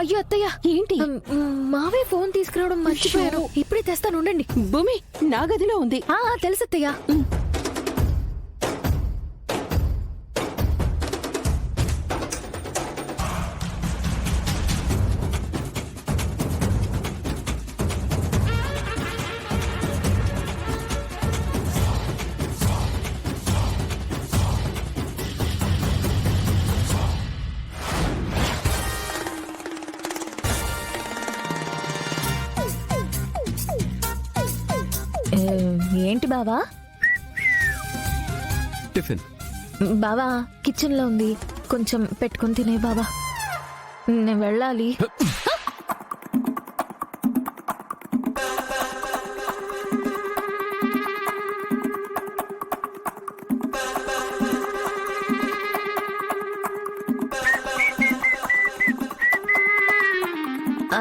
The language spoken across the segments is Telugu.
అయ్యో అత్తయ్య, ఏంటి? మావే ఫోన్ తీసుకురావడం మర్చిపోయారు. ఇప్పుడే తెస్తాను, ఉండండి. భూమి నా గదిలో ఉంది. తెలుసు అత్తయ్య. ఏంటి బావా? టిఫిన్ బావా కిచెన్ లో ఉంది, కొంచెం పెట్టుకుని తినే బావా. నేను వెళ్ళాలి.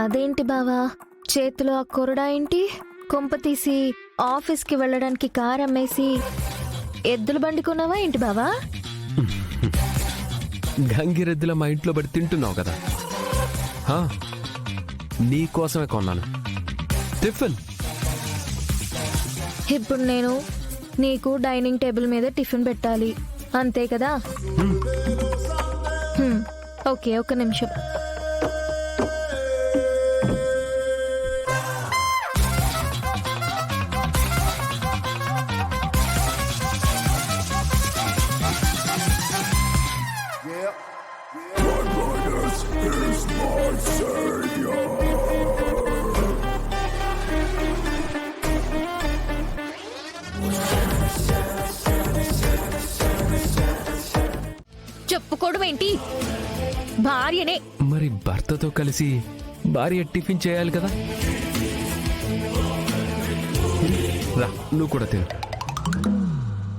అదేంటి బావా చేతిలో ఆ కొరడా ఏంటి? కొంప తీసి ఆఫీస్ కి వెళ్ళడానికి కార్ అమ్మేసి ఎద్దుల బండి కొన్నావా ఏంటి బావా? గంగిరెద్దుల మా ఇంట్లో పడి తింటున్నావు కదా, నీ కోసమే కొన్నాను టిఫిన్. ఇప్పుడు నేను నీకు డైనింగ్ టేబుల్ మీద టిఫిన్ పెట్టాలి అంతే కదా? ఓకే, ఒక్క నిమిషం. చెప్పుకోవడం ఏంటి? భార్యనే. మరి భర్తతో కలిసి భార్య టిఫిన్ చేయాలి కదా. రా, నువ్వు కూడా తిను.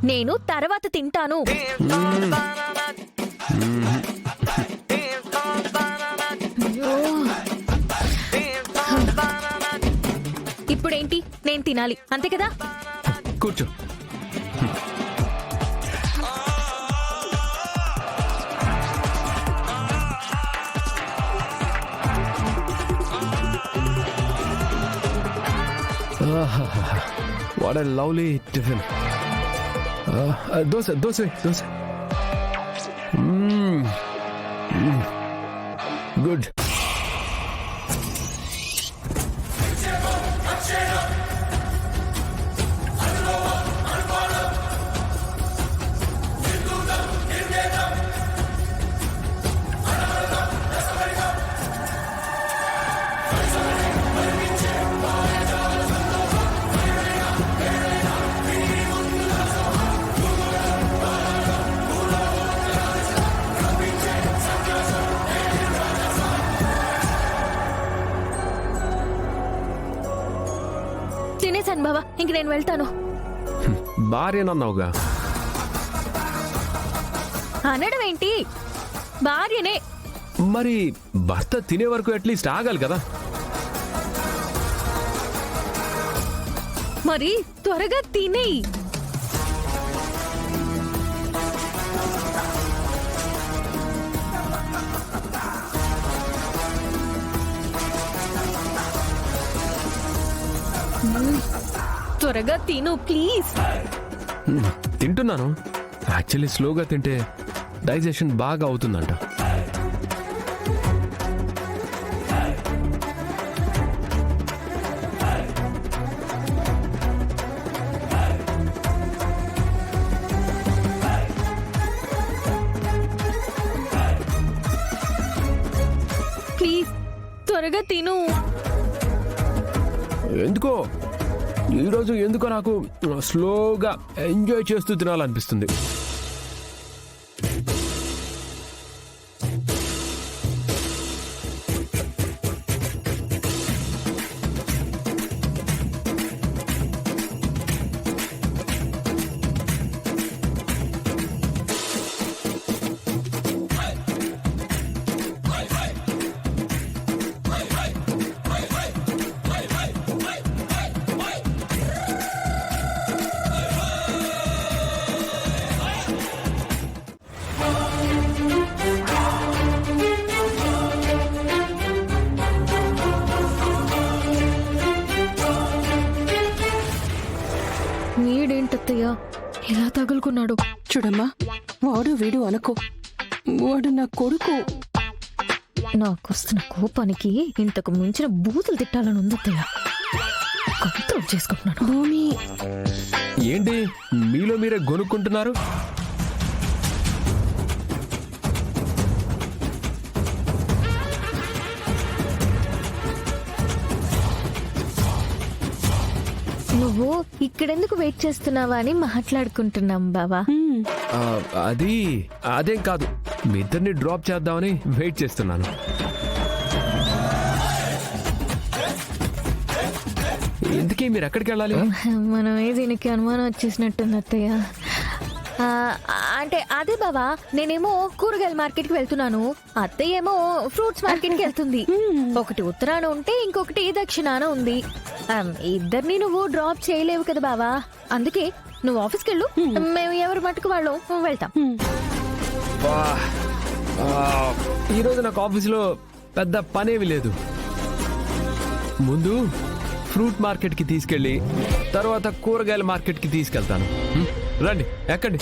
నేను తర్వాత తింటాను. ఇప్పుడేంటి? నేను తినాలి అంతే కదా? కూర్చో. What a lovely tiffin. Dosa. Good. తినేసాను బావా, ఇంక నేను వెళ్తాను. భార్యనన్నావుగా. అనడం ఏంటి? భార్యనే. మరి భర్త తినే వరకు అట్లీస్ట్ ఆగాలి కదా. మరి త్వరగా తినేయి. త్వరగా తిను ప్లీజ్. తింటున్నాను. యాక్చువల్లీ స్లోగా తింటే డైజెషన్ బాగా అవుతుందంట. ప్లీజ్ త్వరగా తిను. ఎందుకో ఈరోజు నాకు స్లోగా ఎంజాయ్ చేస్తూ తినాలనిపిస్తుంది. వీడేంటత్తయ్య ఇలా తగులుకున్నాడు. చూడమ్మా, వాడు వీడు అనుకో, వాడు నా కొడుకు. నాకొస్తున్న కోపానికి ఇంతకు మించిన బూతులు తిట్టాలని ఉందత్తయ్య. కంట్రోల్ చేసుకుంటున్నాను. భూమి, ఏంటి మీలో మీరే గొనుక్కుంటున్నారు? నువ్వు ఇక్కడెందుకు వెయిట్ చేస్తున్నావా అని మాట్లాడుకుంటున్నాం బావా. ఆ, అదేం కాదు, మీ ఇద్దరిని డ్రాప్ చేద్దామని వెయిట్ చేస్తున్నాను. ఇంతకీ మీరు ఎక్కడికి వెళ్ళాలి? మనమే దీనికి అనుమానం వచ్చేసినట్టుంది అత్తయ్య. ఆ, అంటే అదే బావా, నేనేమో కూరగాయల మార్కెట్ కి వెళ్తున్నాను, అత్తయ్య ఏమో ఫ్రూట్స్ మార్కెట్ కి వెళ్తుంది. ఒకటి ఉత్తరాన ఉంటే ఇంకొకటి దక్షిణాన ఉంది. ఇద్దరిని నువ్వు డ్రాప్ చేయలేవు కదా బావా, అందుకే నువ్వు ఆఫీస్కి వెళ్ళు, మేము ఎవరి మట్టుకు వాళ్ళు వెళ్తాం. ఈరోజు నాకు ఆఫీసులో పెద్ద పనేమి లేదు. ముందు ఫ్రూట్ మార్కెట్ కి తీసుకెళ్ళి తర్వాత కూరగాయల మార్కెట్ కి తీసుకెళ్తాను. రండి, ఎక్కండి.